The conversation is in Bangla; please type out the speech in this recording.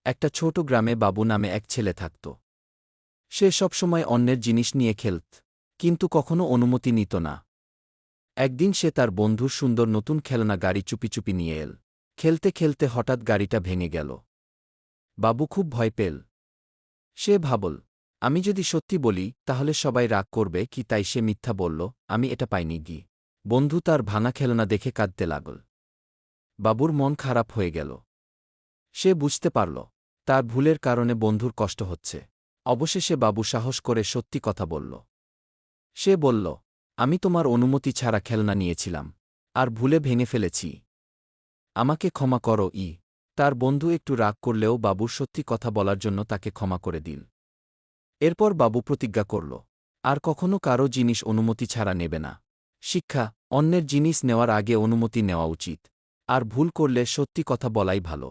একটা ছোট গ্রামে বাবু নামে এক ছেলে থাকত। সে সবসময় অন্যের জিনিস নিয়ে খেলত, কিন্তু কখনো অনুমতি নিত না। একদিন সে তার বন্ধুর সুন্দর নতুন খেলনা গাড়ি চুপি চুপি নিয়ে এল। খেলতে খেলতে হঠাৎ গাড়িটা ভেঙে গেল। বাবু খুব ভয় পেল। সে ভাবল, আমি যদি সত্যি বলি তাহলে সবাই রাগ করবে কি, তাই সে মিথ্যা বলল, আমি এটা পাইনি গি। বন্ধু তার ভাঙা খেলনা দেখে কাঁদতে লাগল। বাবুর মন খারাপ হয়ে গেল। সে বুঝতে পারল তার ভুলের কারণে বন্ধুর কষ্ট হচ্ছে। অবশেষে বাবু সাহস করে সত্যি কথা বলল। সে বলল, আমি তোমার অনুমতি ছাড়া খেলনা নিয়েছিলাম, আর ভুলে ভেঙে ফেলেছি। আমাকে ক্ষমা করো। তার বন্ধু একটু রাগ করলেও বাবুর সত্যি কথা বলার জন্য তাকে ক্ষমা করে দিল। এরপর বাবু প্রতিজ্ঞা করল, আর কখনো কারো জিনিস অনুমতি ছাড়া নেবে না। শিক্ষা: অন্যের জিনিস নেওয়ার আগে অনুমতি নেওয়া উচিত, আর ভুল করলে সত্যি কথা বলাই ভালো।